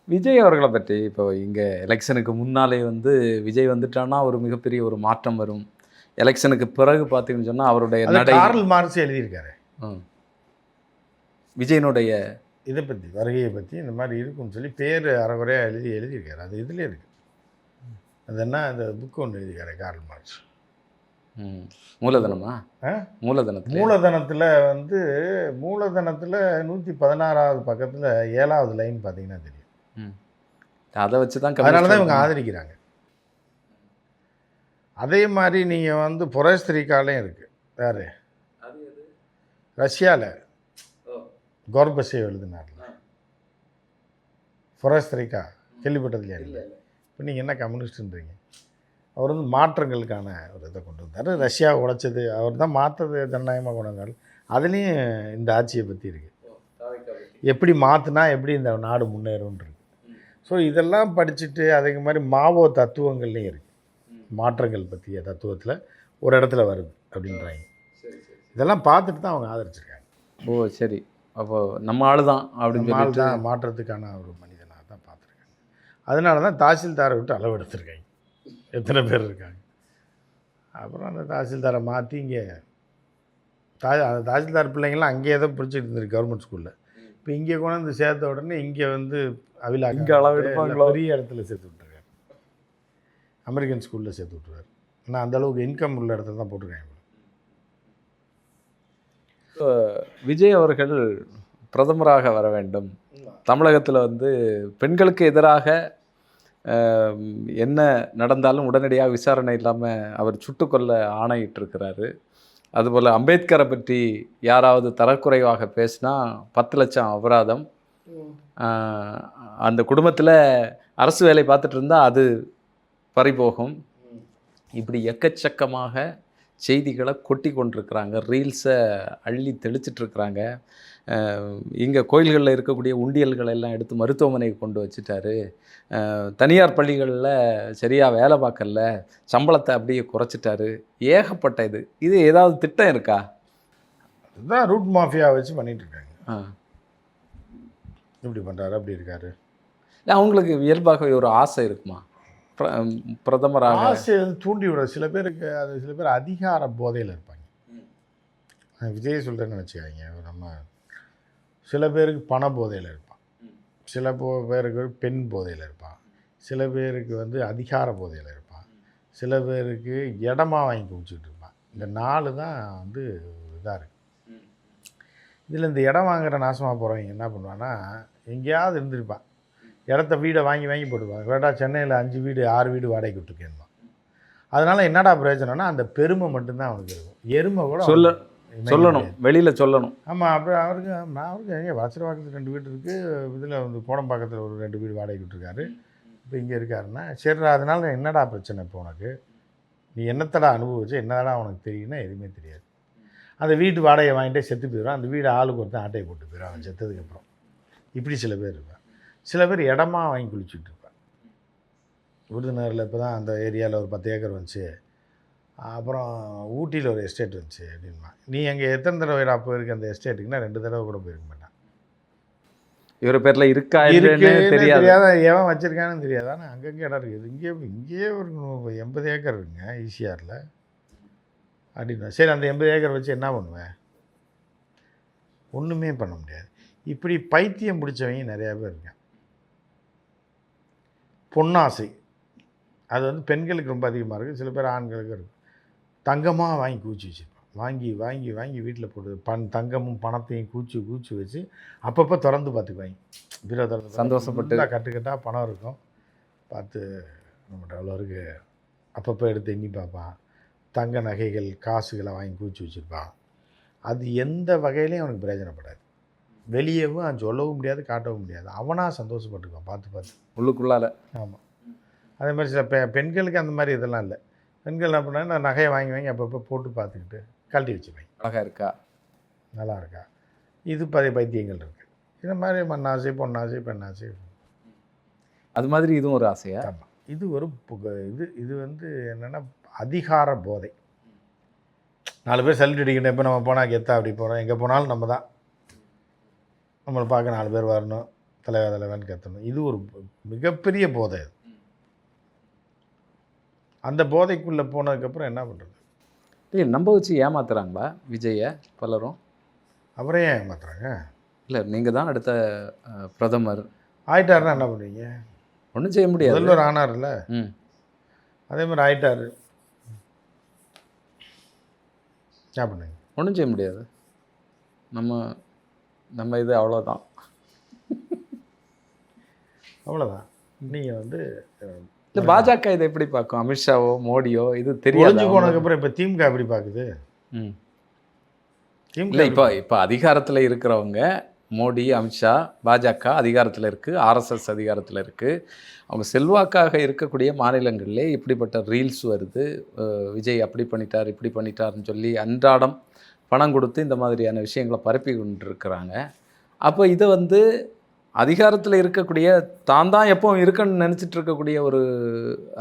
விஜய் அவர்கள பத்தி இப்போ இங்க எலெக்ஷனுக்கு முன்னாலே வந்து விஜய் வந்துட்டான்னா ஒரு மிகப்பெரிய ஒரு மாற்றம் வரும். எலெக்ஷனுக்கு பிறகு பார்த்தீங்கன்னு சொன்னா அவருடைய அது நடை கார்ல் மார்க்ஸ் எழுதியிருக்காரு. ம். விஜயனுடைய இதை பற்றி வருகையை பற்றி இந்த மாதிரி இருக்கும்னு சொல்லி பேர் அறகுறையாக எழுதியிருக்காரு. அது இதுலேயே இருக்குது. அது என்ன அந்த புக்கு ஒன்று எழுதியிருக்காரு கார்ல் மார்க்ஸ். மூலதனமா? மூலதனத்தில் மூலதனத்தில் வந்து மூலதனத்தில் 116வது பக்கத்தில் 7வது லைன் பார்த்தீங்கன்னா தெரியும். அதை வச்சு தான் அதனால தான் இவங்க ஆதரிக்கிறாங்க. அதே மாதிரி நீங்கள் வந்து புரஸ்திரிக்காலையும் இருக்குது. யார்? ரஷ்யாவில் கோர்பச்சேவ் எழுதினார்ல புரஸ்திரிக்கா, கேள்விப்பட்டதுலையா? இல்லை. இப்போ நீங்கள் என்ன கம்யூனிஸ்ட்ன்றீங்க? அவர் வந்து மாற்றங்களுக்கான ஒரு இதை கொண்டு வந்தார். ரஷ்யாவை உடைச்சது அவர் தான், மாற்றது ஜனநாயகமாக கொண்டு வந்தார். அதுலேயும் இந்த ஆட்சியை பற்றி இருக்குது. எப்படி மாற்றினா எப்படி இந்த நாடு முன்னேறும்ன்றது. ஸோ இதெல்லாம் படிச்சுட்டு அதே மாதிரி மாவோ தத்துவங்கள்லேயும் இருக்குது. மாற்றங்கள் பற்றிய தத்துவத்தில் ஒரு இடத்துல வருது அப்படின்றாங்க. இதெல்லாம் பார்த்துட்டு தான் அவங்க ஆதரிச்சிருக்காங்க. ஓ சரி, அப்போ நம்ம ஆள் தான் அப்படின்னு ஆள் தான் மாற்றத்துக்கான ஒரு மனிதனாக தான் பார்த்துருக்காங்க. அதனால தான் தாசில்தாரை விட்டு அளவு எடுத்திருக்காங்க. எத்தனை பேர் இருக்காங்க. அப்புறம் அந்த தாசில்தாரை மாற்றி இங்கே அந்த தாசில்தார் பிள்ளைங்கள்லாம் அங்கேயே தான் பிடிச்சிட்டு இருந்திருக்கு கவர்மெண்ட் ஸ்கூலில். இப்போ இங்கே கொண்டாந்து சேர்த்த உடனே இங்கே வந்து அவிலா இங்கே அளவு எடுப்பாங்களோ, பெரிய இடத்துல சேர்த்து விட்டுருக்காரு. அமெரிக்கன் ஸ்கூலில் சேர்த்து விட்டுருவார். ஆனால் அந்தளவுக்கு இன்கம் உள்ள இடத்துல தான் போட்டிருக்காங்க. விஜய் அவர்கள் பிரதமராக வர வேண்டும். தமிழகத்தில் வந்து பெண்களுக்கு எதிராக என்ன நடந்தாலும் உடனடியாக விசாரணை இல்லாமல் அவர் சுட்டுக்கொள்ள ஆணையிட்டிருக்கிறாரு. அதுபோல் அம்பேத்கரை பற்றி யாராவது தரக்குறைவாக பேசினா 10 லட்சம் அபராதம். அந்த குடும்பத்தில் அரசு வேலை பார்த்துட்டு இருந்தால் அது பறிபோகும். இப்படி எக்கச்சக்கமாக செய்திகளை கொட்டி கொண்டிருக்கிறாங்க. ரீல்ஸை அள்ளி தெளிச்சிட்ருக்குறாங்க. இங்கே கோயில்களில் இருக்கக்கூடிய உண்டியல்களை எல்லாம் எடுத்து மருத்துவமனைக்கு கொண்டு வச்சுட்டாரு. தனியார் பள்ளிகளில் சரியாக வேலை பார்க்கல, சம்பளத்தை அப்படியே குறைச்சிட்டாரு. ஏகப்பட்ட இது ஏதாவது திட்டம் இருக்கா? அதுதான் ரூட் மாஃபியா வச்சு பண்ணிகிட்ருக்காங்க. இப்படி பண்ணுறாரு, அப்படி இருக்காரு. இல்லை, அவங்களுக்கு இயல்பாகவே ஒரு ஆசை இருக்குமா பிரதமராக? ஆசை தூண்டி விட சில பேருக்கு, அது சில பேர் அதிகார போதையில் இருப்பாங்க. விஜய் சொல்கிறேன்னு நினச்சிக்காங்க. நம்ம சில பேருக்கு பண போதையில் இருப்பான், சில பேருக்கு பெண் போதையில் இருப்பான், சில பேருக்கு வந்து அதிகார போதையில் இருப்பான், சில பேருக்கு இடமா வாங்கி குடிச்சிட்டு இருப்பான். இந்த 4 தான் வந்து இதாக இருக்குது. இதில் இந்த இடம் வாங்குகிற நாசமாக போகிறவங்க என்ன பண்ணுவான்னா, எங்கேயாவது இருந்திருப்பான், இடத்த வீடை வாங்கி போட்டுருப்பாங்க. கேட்டால் சென்னையில் 5 வீடு 6 வீடு வாடகைக்கு விட்டுருக்கேன்மா. அதனால் என்னடா பிரயோஜனம்னா அந்த பெருமை மட்டும்தான் அவனுக்கு இருக்கும். எருமை கூட சொல்லணும், வெளியில் சொல்லணும். ஆமாம். அப்புறம் அவருக்கு எங்கே வளசரவாக்கத்தில் 2 வீடு இருக்குது, இதில் வந்து கோடம்பாக்கத்தில் ஒரு 2 வீடு வாடகை விட்டுருக்காரு. இப்போ இங்கே இருக்காருன்னா சரி, அதனால என்னடா பிரச்சனை? இப்போ உனக்கு நீ என்னத்தடா அனுபவிச்சு, என்னடா உனக்கு தெரியும்னா எதுவுமே தெரியாது. அந்த வீட்டு வாடகை வாங்கிட்டே செத்து போயிடுவான். அந்த வீடு ஆளுக்கு ஒருத்தன் ஆட்டையை போட்டு போயிடும் அவன் செத்ததுக்கப்புறம். இப்படி சில பேர் இருப்பான். சில பேர் இடமா வாங்கி குளிச்சுட்டு இருப்பான். விருதுநகரில் இப்போ தான் அந்த ஏரியாவில் ஒரு 10 ஏக்கர் வந்துச்சு, அப்புறம் ஊட்டியில் ஒரு எஸ்டேட் வந்துச்சு அப்படின்மா. நீ அங்கே எத்தனை தடவை போயிருக்க அந்த எஸ்டேட்டுக்குன்னா 2 தடவை கூட போயிருக்க மாட்டான். இவர் பேரில் இருக்கா தெரியாத, எவன் வச்சுருக்கான்னு தெரியாது. ஆனால் அங்கங்கே இடம் இருக்குது. இங்கேயே ஒரு 80 ஏக்கர் இருக்குங்க ஈசிஆரில் அப்படின்னா. சரி, அந்த 80 ஏக்கர் வச்சு என்ன பண்ணுவேன்? ஒன்றுமே பண்ண முடியாது. இப்படி பைத்தியம் பிடிச்சவங்க நிறையா பேர் இருக்காங்க. பொன்னாசை அது வந்து பெண்களுக்கு ரொம்ப அதிகமாக இருக்குது, சில பேர் ஆண்களுக்கு இருக்குது. தங்கமாக வாங்கி கூச்சி வச்சுருப்பான். வாங்கி வீட்டில் போட்டு தங்கமும் பணத்தையும் கூச்சி வச்சு அப்பப்போ திறந்து பார்த்துக்குவாங்க. பீரோ திறந்து சந்தோஷப்பட்டு கட்டுக்கட்டாக பணம் இருக்கும். பார்த்து நம்மகிட்ட அவ்வளோ இருக்குது, அப்பப்போ எடுத்து எண்ணி பார்ப்பான். தங்க நகைகள் காசுகளை வாங்கி கூச்சி வச்சுருப்பான். அது எந்த வகையிலையும் அவனுக்கு பிரயோஜனப்படாது. வெளியவும் சொல்லவும் முடியாது, காட்டவும் முடியாது. அவனாக சந்தோஷப்பட்டுக்குவான் பார்த்து உள்ளுக்குள்ளால். ஆமாம். அதே மாதிரி சில பெண்களுக்கு அந்த மாதிரி இதெல்லாம் இல்லை. பெண்கள் என்ன பண்ணாங்கன்னா நகையை வாங்கி அப்பப்போ போட்டு பார்த்துக்கிட்டு கழட்டி வச்சுப்பேன். அழகாக இருக்கா, நல்லா இருக்கா, இது பைத்தியங்கள் இருக்குது. இந்த மாதிரி மண்ணாசை, பொன்னாசை, பெண்ணாசை, அது மாதிரி இதுவும் ஒரு ஆசையா? ஆமாம். இது ஒரு இது வந்து என்னென்னா அதிகார போதை. 4 பேர் சல்யூட் அடிக்கணும். எப்போ நம்ம போனால் கெத்தா அப்படி போகிறோம், எங்கே போனாலும் நம்ம தான், நம்மளை பார்க்க 4 பேர் வரணும், தலைவா தலைவான்னு கத்தணும். இது ஒரு மிகப்பெரிய போதை. அந்த போதைக்குள்ளே போனதுக்கப்புறம் என்ன பண்ணுறது? இல்லை நம்ப வச்சு ஏமாத்துறாங்களா விஜயை பலரும்? அப்புறம் ஏன் ஏமாத்துறாங்க? இல்லை நீங்கள் தான் அடுத்த பிரதமர், ஆயிட்டாருன்னா என்ன பண்ணுவீங்க? ஒன்றும் செய்ய முடியாது. முதல்வர் ஆனார்ல, ம் அதே மாதிரி ஆயிட்டாரு, என்ன பண்ணுவீங்க? ஒன்றும் செய்ய முடியாது. நம்ம நம்ம இது அவ்வளோதான். அவ்வளோதான். நீங்கள் வந்து இல்லை பாஜக இதை எப்படி பார்க்கும்? அமித்ஷாவோ மோடியோ இது ஒழிஞ்சு தெரியாது. போனதுக்கப்புறம் இப்போ திமுக எப்படி பார்க்குது? ம் திமுக இல்லை இப்போ அதிகாரத்தில் இருக்கிறவங்க மோடி, அமித்ஷா, பாஜக அதிகாரத்தில் இருக்குது, ஆர்எஸ்எஸ் அதிகாரத்தில் இருக்குது. அவங்க செல்வாக்காக இருக்கக்கூடிய மாநிலங்களிலே இப்படிப்பட்ட ரீல்ஸ் வருது. விஜய் அப்படி பண்ணிட்டார், இப்படி பண்ணிட்டார்னு சொல்லி அன்றாடம் பணம் கொடுத்து இந்த மாதிரியான விஷயங்களை பரப்பி கொண்டிருக்கிறாங்க. அப்போ இதை வந்து அதிகாரத்தில் இருக்கக்கூடிய தான் எப்பவும் இருக்குன்னு நினச்சிட்டு இருக்கக்கூடிய ஒரு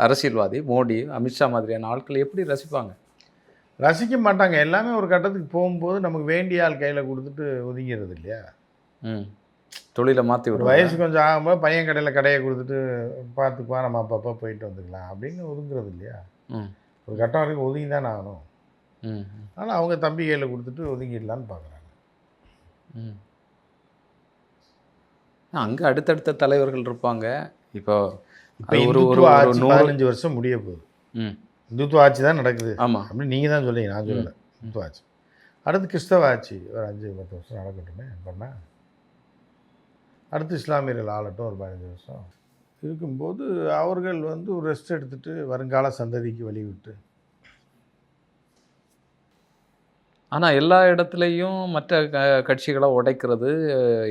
அரசியல்வாதி மோடி, அமித்ஷா மாதிரியான ஆட்கள் எப்படி ரசிப்பாங்க? ரசிக்க மாட்டாங்க. எல்லாமே ஒரு கட்டத்துக்கு போகும்போது நமக்கு வேண்டிய ஆள் கையில் கொடுத்துட்டு ஒதுங்கிறது இல்லையா? தொழிலை மாற்றி ஒரு விடுவாங்க. வயசு கொஞ்சம் ஆகும்போது பையன் கடையில் கடையை கொடுத்துட்டு பார்த்துப்பா, நம்ம அப்பப்போ போயிட்டு வந்துக்கலாம் அப்படின்னு ஒதுங்குறது இல்லையா? ஒரு கட்டம் வரைக்கும் ஒதுங்கி தானே ஆகணும். ஆனால் அவங்க தம்பி கையில் கொடுத்துட்டு ஒதுங்கிடலான்னு பார்க்குறாங்க. அங்கே அடுத்தடுத்த தலைவர்கள் இருப்பாங்க. இப்போ இப்போ ஒரு ஒரு இந்துத்துவ ஒரு ஆட்சி 15 வருஷம் முடிய போகுது. இந்துத்துவ ஆட்சி தான் நடக்குது. ஆமாம். அப்படின்னு நீங்கள் தான் சொல்லுங்க, நான் சொல்லலை. இந்துத்துவ ஆட்சி அடுத்து கிறிஸ்தவ ஆட்சி ஒரு 5-10 வருஷம் நடக்கட்டுமே பண்ணால். அடுத்து இஸ்லாமியர்கள் ஆளட்டும் ஒரு 15 வருஷம் இருக்கும்போது அவர்கள் வந்து ஒரு ரெஸ்ட் எடுத்துகிட்டு வருங்கால சந்ததிக்கு வழிவிட்டு. ஆனால் எல்லா இடத்துலையும் மற்ற கட்சிகளை உடைக்கிறது,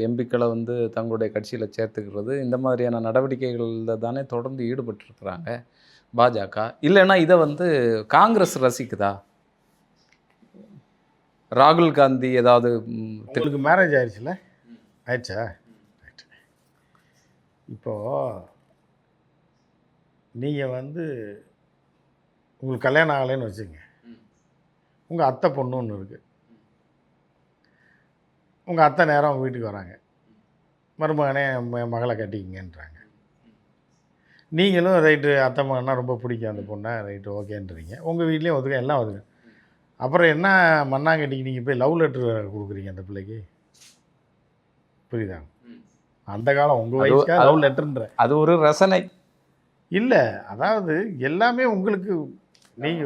எம்பிக்களை வந்து தங்களுடைய கட்சியில் சேர்த்துக்கிறது, இந்த மாதிரியான நடவடிக்கைகளில் தானே தொடர்ந்து ஈடுபட்டுருக்குறாங்க பாஜக. இல்லைன்னா இதை வந்து காங்கிரஸ் ரசிக்குதா? ராகுல் காந்தி ஏதாவது உங்களுக்கு மேரேஜ் ஆயிடுச்சுல? ஆயிடுச்சா? இப்போது நீங்கள் வந்து உங்களுக்கு கல்யாணம் ஆகலைன்னு வச்சுங்க. உங்கள் அத்தை பொண்ணு ஒன்று இருக்குது. உங்கள் அத்தை நேரம் உங்கள் வீட்டுக்கு வராங்க. மருமகனே மகளை கட்டிக்கிங்கன்றாங்க. நீங்களும் ரைட்டு அத்தை மகன்னா ரொம்ப பிடிக்கும் அந்த பொண்ணை, ரைட்டு ஓகேன்றீங்க. உங்கள் வீட்லேயும் ஒதுக்க எல்லாம் ஒதுங்க. அப்புறம் என்ன மண்ணாங்கட்டிக்கு நீங்கள் போய் லவ் லெட்ரு கொடுக்குறீங்க அந்த பிள்ளைக்கு? புரியுதா? அந்த காலம் உங்கள் வயசுக்காக லவ் லெட்டர்ன்ற அது ஒரு ரசனை இல்லை. அதாவது எல்லாமே உங்களுக்கு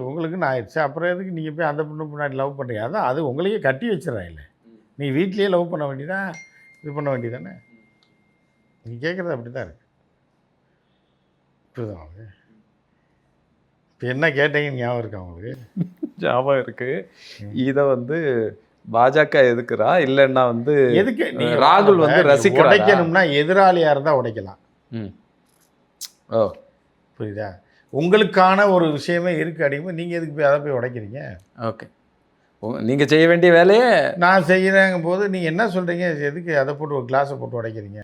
உங்களுக்குன்னு ஆயிடுச்சு. அப்புறம் எதுக்கு நீங்கள் போய் அந்த பொண்ணு முன்னாடி லவ் பண்ணுறீங்க? அதான் அது உங்களையே கட்டி வச்சிடறேன். இல்லை நீ வீட்லேயே லவ் பண்ண வேண்டியதான், இது பண்ண வேண்டியதானே. நீ கேட்குறது அப்படி தான் இருக்குது. புரியுதா உங்களுக்கு? இப்போ என்ன கேட்டீங்கன்னு ஞாபகம் இருக்கா உங்களுக்கு? ஞாபகம் இருக்குது. இதை வந்து பாஜக எதுக்குறா, இல்லைன்னா வந்து எதுக்கு ராகுல் வந்து ரசிக்கிறா? உடைக்கணும்னா எதிராளியாக இருந்தால் உடைக்கலாம். ஓ புரியுதா? உங்களுக்கான ஒரு விஷயமே இருக்குது அப்படிங்கும்போது நீங்கள் எதுக்கு போய் அதை போய் உடைக்கிறீங்க? ஓகே, நீங்கள் செய்ய வேண்டிய வேலையே நான் செய்கிறேங்க போது நீங்கள் என்ன சொல்கிறீங்க? எதுக்கு அதை போட்டு ஒரு கிளாஸை போட்டு உடைக்கிறீங்க?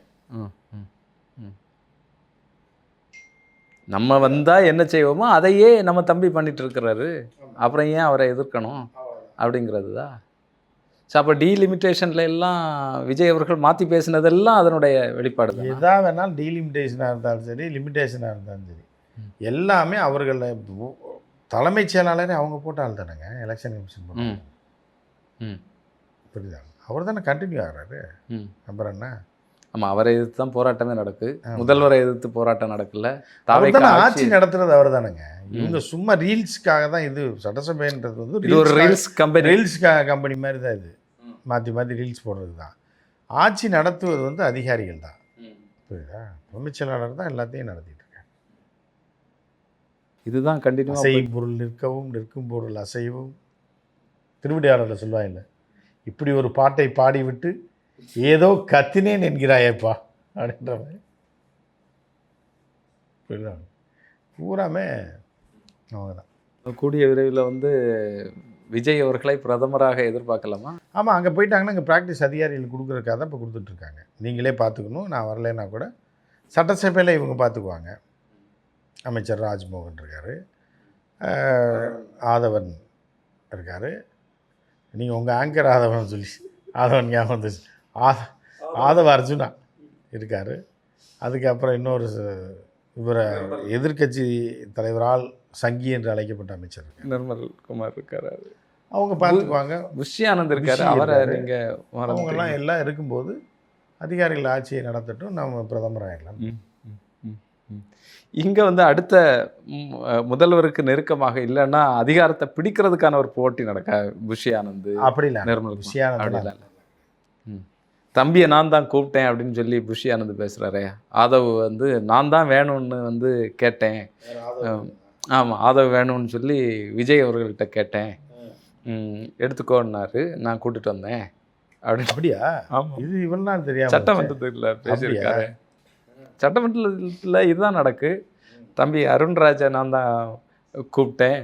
நம்ம வந்தால் என்ன செய்வோமோ அதையே நம்ம தம்பி பண்ணிட்டு இருக்கிறாரு, அப்புறம் ஏன் அவரை எதிர்க்கணும் அப்படிங்கிறது தான். ஸோ அப்போ டீலிமிட்டேஷனில் எல்லாம் விஜய் அவர்கள் மாற்றி பேசினதெல்லாம் அதனுடைய வெளிப்பாடு தான். எதா வேணாலும் டீலிமிட்டேஷனாக இருந்தாலும் சரி, லிமிட்டேஷனாக இருந்தாலும் சரி, எல்லாமே அவர்கள் தலைமைச் செயலாளரே அவங்க போட்டால் தானேங்க எலெக்ஷன் கமிஷன் போட்டாங்க. புரியுதா? அவர் தானே கண்டினியூ ஆகிறாரு. அப்புறம் என்ன? ஆமாம், அவரை எதிர்த்து தான் போராட்டமே நடக்கு. முதல்வரை எதிர்த்து போராட்டம் நடக்கல. ஆட்சி நடத்துறது அவர் தானேங்க. இவங்க சும்மா ரீல்ஸுக்காக தான். இது சட்டசபைன்றது வந்து இது ஒரு ரீல்ஸ் கம்பெனி மாதிரி தான். இது மாற்றி மாற்றி ரீல்ஸ் போடுறது தான். ஆட்சி நடத்துவது வந்து அதிகாரிகள் தான். புரியுதா? தலைமைச் செயலாளர் தான் எல்லாத்தையும் நடத்திட்டு இருக்காங்க. இதுதான் கண்டினியூ. அசையும் பொருள் நிற்கவும், நிற்கும் பொருள் அசைவும். திருவிடையாளரில் சொல்லுவாங்க, இப்படி ஒரு பாட்டை பாடிவிட்டு ஏதோ கத்தினேன் என்கிறாயப்பா அப்படின்ற மாதிரி. புரியுதா? பூராமே அவங்க தான். கூடிய விரைவில் வந்து விஜய் அவர்களை பிரதமராக எதிர்பார்க்கலாமா? ஆமாம், அங்கே போயிட்டாங்கன்னா இங்கே ப்ராக்டிஸ் அதிகாரிகள் கொடுக்குறதுக்காக தான் இப்போ கொடுத்துட்ருக்காங்க. நீங்களே பார்த்துக்கணும், நான் வரலைன்னா கூட சட்டசபையில் இவங்க பார்த்துக்குவாங்க. அமைச்சர் ராஜ்மோகன் இருக்கார், ஆதவன் இருக்கார். நீங்கள் உங்கள் ஆங்கர் ஆதவன் சொல்லி ஆதவன் ஞாபகம் வந்துச்சு. ஆதவ அர்ஜுனா இருக்கார். அதுக்கப்புறம் இன்னொரு இவரை எதிர்க்கட்சி தலைவரால் சங்கி என்று அழைக்கப்பட்ட அமைச்சர் இருக்கார். நிர்மல் குமார் இருக்காரு, அவங்க பார்த்துக்குவாங்க. புஷி ஆனந்த் இருக்காரு, புஷி அவரை இருக்காரு. நீங்கள் அவங்கெல்லாம் எல்லாம் இருக்கும்போது அதிகாரிகள் ஆட்சியை நடத்தட்டும், நம்ம பிரதமர் ஆகிடலாம். இங்கே வந்து அடுத்த முதல்வருக்கு நெருக்கமாக இல்லைன்னா அதிகாரத்தை பிடிக்கிறதுக்கான ஒரு போட்டி நடக்க புஷி ஆனந்த் அப்படிலாம் நிர்மல் குமார் விஷயம் அப்படிலாம் இல்லை. தம்பியை நான் தான் கூப்பிட்டேன் அப்படின்னு சொல்லி புஷி ஆனந்த் பேசுகிறாரே, ஆதவ் வந்து நான் தான் வேணும்னு வந்து கேட்டேன். ஆமாம், ஆதவ் வேணும்னு சொல்லி விஜய் அவர்கள்ட்ட கேட்டேன், எடுத்துக்கோன்னாரு, நான் கூட்டிட்டு வந்தேன் அப்படின்னு. அப்படியா? ஆமாம், இது இவெல்லாம் தெரியாம சட்டமன்றத்தில் பேசியிருக்காரு. சட்டமன்றத்தில் இதுதான் நடக்கு. தம்பி அருண்ராஜை நான் தான் கூப்பிட்டேன்,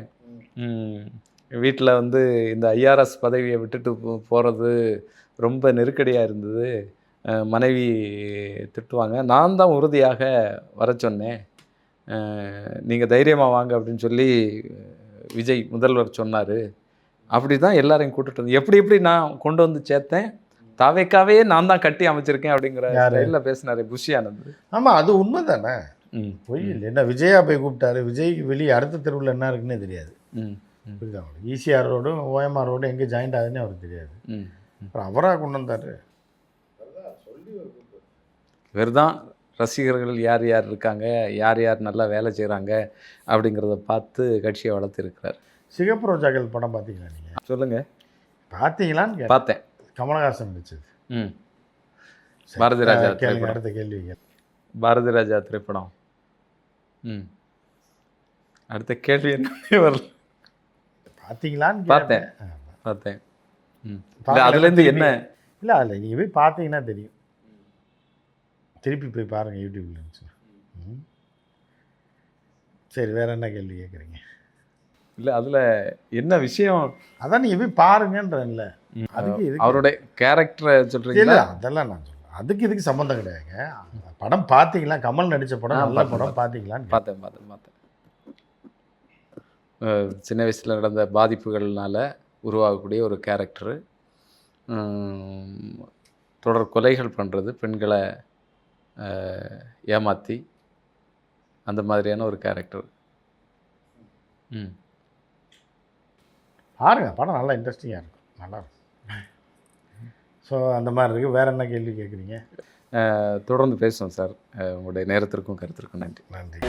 வீட்டில் வந்து இந்த ஐஆர்எஸ் பதவியை விட்டுட்டு போகிறது ரொம்ப நெருக்கடியாக இருந்தது, மனைவி திட்டுவாங்க, நான் தான் உறுதியாக வர சொன்னேன், நீங்கள் தைரியமாக வாங்க அப்படின்னு சொல்லி விஜய் முதல்வர் சொன்னார். அப்படி தான் எல்லாரையும் கூட்டிட்டு வந்து எப்படி நான் கொண்டு வந்து சேர்த்தேன், தாவேக்காவே நான் தான் கட்டி அமைச்சிருக்கேன் அப்படிங்கிற ஸ்டைலில் பேசினார் புஷி ஆனந்த். ஆமாம், அது உண்மை தானே, பொய் இல்லை. என்ன விஜயா போய் கூப்பிட்டாரு, விஜய்க்கு வெளியே அடுத்த தெருவில் என்ன இருக்குன்னே தெரியாது. புரியுதா? ஈசிஆர் ரோடும் ஓஎம்ஆர் ரோடும் எங்கே ஜாயிண்ட் ஆகுதுன்னு அவருக்கு தெரியாது. அப்புறம் அவராக கொண்டு வந்தார். இவர் தான் ரசிகர்கள் யார் யார் இருக்காங்க, யார் யார் நல்லா வேலை செய்கிறாங்க அப்படிங்கிறத பார்த்து கட்சியை வளர்த்துருக்கிறார். சிகப்பு ரோஜாக்கள் படம் பார்த்தீங்களா நீங்கள்? சொல்லுங்கள். பார்த்தீங்களான்னு பார்த்தேன். கமலஹாசன் நடிச்சது. பாரதி ராஜா கேளுங்க, அடுத்த கேள்வி. பாரதி ராஜா திரைப்படம். அடுத்த கேள்வி என்ன வரல. பார்த்தீங்களான்னு பார்த்தேன். அதுலேருந்து என்ன இல்லை, அதில் நீங்கள் போய் பார்த்தீங்கன்னா தெரியும். திருப்பி போய் பாருங்கள் யூடியூப்ல இருந்துச்சு. சரி, வேறு என்ன கேள்வி கேட்குறீங்க? இல்லை, அதில் என்ன விஷயம்? அதான் நீங்கள் போய் பாருங்கன்றேன்ல. அதுக்கு இது அவருடைய கேரக்டரை சொல்கிறீங்க? இல்லை, அதெல்லாம் நான் சொல்கிறேன். அதுக்கு இதுக்கு சம்மந்தம் கிடையாதுங்க. படம் பார்த்தீங்களா? கமல் நடித்த படம், நல்ல படம் பார்த்தீங்களான்னு பார்த்தேன். சின்ன வயசில் நடந்த பாதிப்புகள்னால உருவாகக்கூடிய ஒரு கேரக்டரு, தொடர் கொலைகள் பண்ணுறது, பெண்களை ஏமாற்றி, அந்த மாதிரியான ஒரு கேரக்டர். பாருங்க, படம் நல்லா இன்ட்ரெஸ்டிங்காக இருக்கும், நல்லாயிருக்கும். ஸோ அந்த மாதிரி இருக்குது. வேறு என்ன கேள்வி கேட்குறீங்க? தொடர்ந்து பேசுவோம் சார். உங்களுடைய நேரத்திற்கும் கருத்திற்கும் நன்றி. நன்றி.